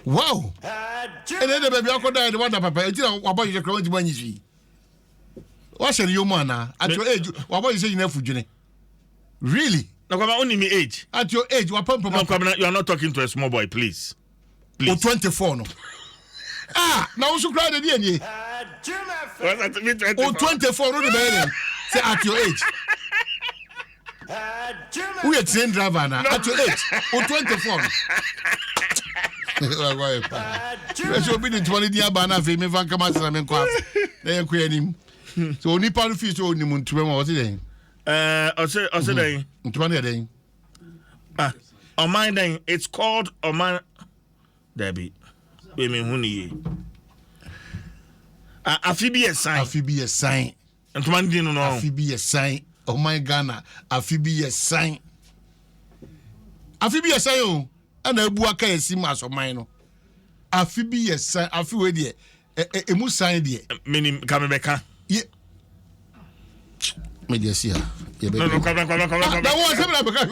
Wow. And then the baby uncle died one papa. You know what you crowd when you see. What's your man at your age? What you say you never Jenny? Really? No, only me age. At your age, what papa? No, you are not talking to a small boy, please. Or 24 no. Now you cry the DNA. Or 24 no the say at your age. We are train driver now. At your age, or 24. Let's be the 20 year banner for me. Van come out and come. They are queering him. So only part of his own moon to what today. I say, 20 a day. On my day, it's called Oman. Debbie, we mean honey. Afibi a sign. And one didn't know. Afibi a sign. Oh my Ghana, Afibi a sign. Afibi a sign. And a buaka is simas of mine. Afibi a sign. Afibi dear. A moose sign dear. Meaning coming back. Yeah. Media see. No, come. That was something.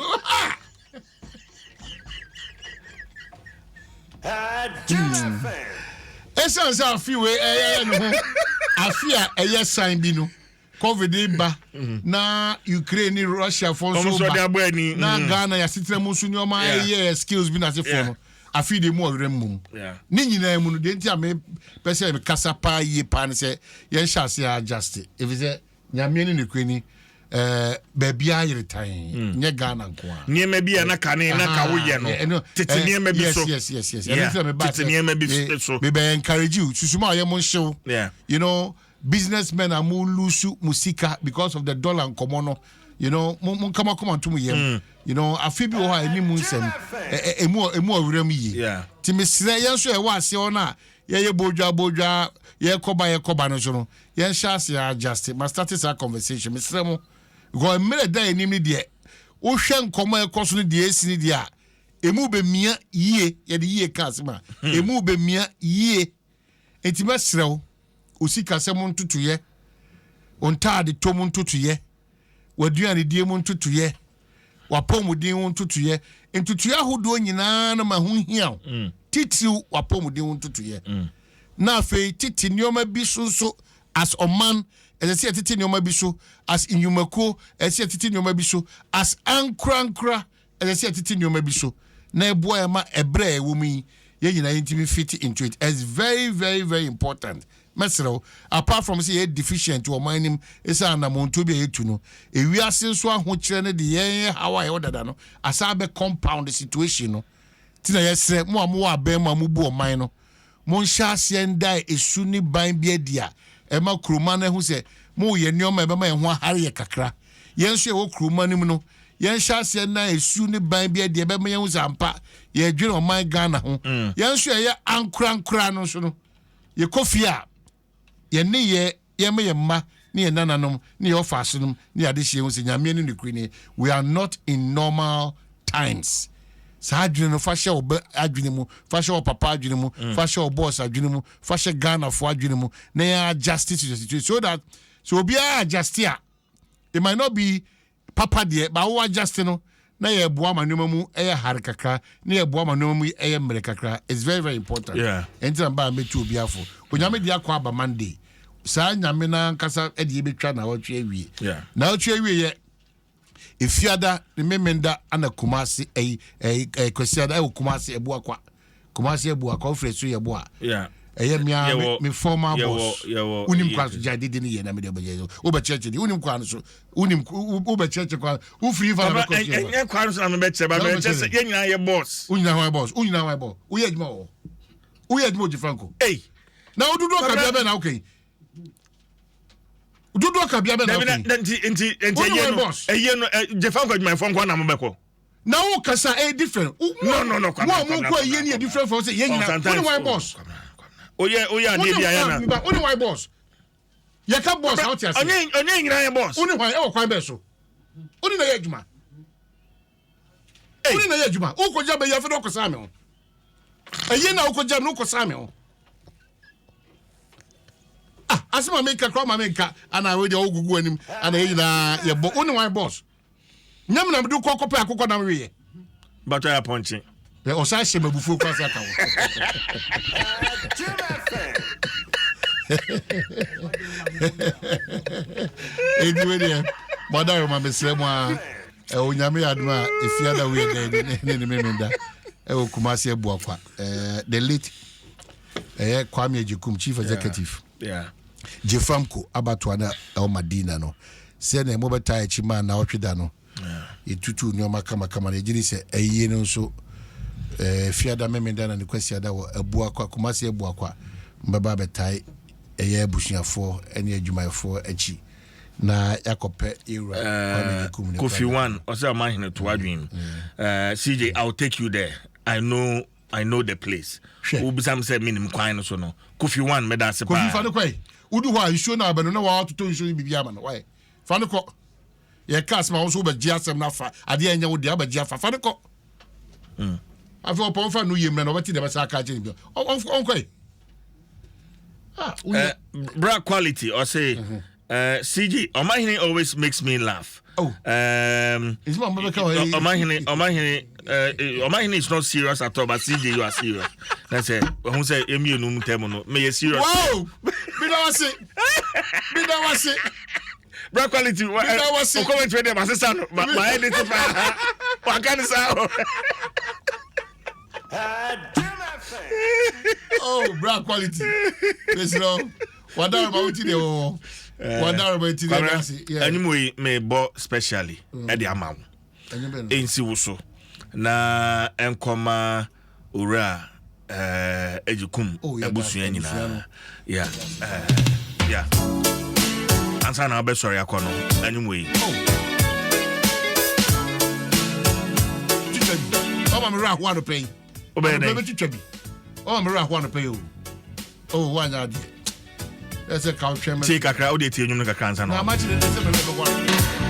Essence of few I fear a yes sign bino. COVID ba na Ukraine Russia for so na Ghana ya sitira musunyo ma skills bi na se for I feel the more remum. Ni nyina mu no de ntia me pese me kasa pa ye pa ne se ye hya se adjust. If say nyame ni Ukraine baby ayeretan nye Ghana nko a niema bi na ka ne na ka wo ye no tete niema bi so yes tete niema bi so me be encourage you susuma ye mo hyew you know businessmen are more lose musika because of the dollar and komono you know mon come on to me you know afibi wo ha eni mu nsem emu awuram yi ti mesre ye so e wa ase ona ye bodwa ye koba no so no ye hya ase adjust ma start this conversation mesre mo go emre da enim ni de wo hwe nkomo ekoso no de esi ni de a emu be mia yie ye de yie ka ase ma emu be mia yie enti mesre wo osika se mo ntutuye ontade to mo ntutuye waduane die mo ntutuye wapomudin wo ntutuye ntutuye ahodo nyina na mahunhia titiw wapomudin wo ntutuye na afei titi nioma bi so as oman ese titi nioma bi so as inyumako ese titi nioma bi so as ankrankra ese titi nioma bi so na ebo ya ma ebre wo mi ye nyina intimi fit into it. It's very very very important. Mesro apart from say deficient or mining is an amount to be etu no we are since one ho kire ne de yen how I order no asa be compound the situation no tina yesre mo aben ma bu o man no mo hya ase ndai esu ni ban bia dia e ma kroma na hu se mo ye nioma be ma ye ho hare ye kakra yen so ye wo kroma nim no yen hya ase na esu ni ban bia dia be ma ye hu zampa ye dwene o man Ghana ho yen so ye ankra no so no ye kofia ye ne ye me ma ne ye nananom ne ye ofasonom ne ade hye hu se nyame ne Ukraine we are not in normal times sa adwene no fa hye oba adwene mu fa hye papa adwene mu fa hye boss adwene mu fa hye Ghana fo adwene mu na ye adjust to the situation so that so obi adjust here it might not be papa there but we adjust no na ye boa manoma mu eye hare kakra na ye boa manoma mu eye mere kakra it's very very important enti ba metu obi afo onyame dia kwa aba Monday sa nyame na nkasa e de betwa na wotwe awie na wotwe awie ye efiada ne memenda ana kumasi kwesiada e kumasi ebu akwa kumasi ebu akwa ofresu ye bo a eye mia me former boss unim kwa jadi ni ye na me de beje o be church ni unim kwa no so unim o be church kwa u free fa be kwa en kwa no so na me be che ba me che ye nyina ye boss unyina wa boss u ye adwuma wo u ye adwuma Franco na odudu akabia be na okay odudu akabia be na okay enti ye no Franco adwuma Franco na mo be ko na wo kasa different no wo ko ye ni different for say ye nyina only one boss oye ade bia ya na only one boss ye ka boss out here onye nyina ye boss only one e kwan be so only na ye adwuma only na ye adwuma wo ko jabe ye fe do ko sa me ho eye na wo ko jabe no ko sa me ho asima make kwa ma make ana we de ogugu anim ana ye na ye bo only one boss nyam na do kokko pe akokko na we ye but I punching The Osashi Mabufu Kwasaka. Anyway, Mother, my Miss Lemwa, Onyami Adma, if you other way, then Kumasi Buafa, the late Kwame Jukum, Chief Executive. Yeah. Jefamko, Abatwana, El Madina, no. Send a mobile tie chima na Ochidano. Itutu Nyoma Kama Jiri say a year so. Fiada Memendana and the question that was a Buakwa, Kumasi Buakwa, Mbaba Betai, a year bushing for any Juma for Echi. Na Yakope era Kofi One, also Omanhene to Adwin. CJ, I'll take you there. I know the place. Ubisam said minimum quine so no. Kofi One, Medasa. Kofi Fanukwe. Udu why you show now, but no how to show you Bibiaman. Why? Fanuko. Ye cast my also but Jasam Nafa. I didn't know the other Jaffa Fanuko. I thought Ponfa New Year man over to the Masaka. Okay. Bra quality or say CG Omanhene always makes me laugh. It's not Omanhene is not serious at all, but CJ you are serious. That's it. Who say Emi no temono? May you serious? Wow! Bidawase. Bra quality. Bidawase. Comment with them, assistant. My editor. What can I say? Oh, bra quality. Listen, what about you? Anyway, may bo specially at the amount. In Siwuso. Na enkoma ura ejukum ebusuanyina. Yeah. Yeah. Ansa na be sorry akono. Anyway. Oh, I'm a want to pay. Oh, I'm a want to pay you. Oh, why not? That's a couch. Take a crowd, you know, the cancer. How much is it?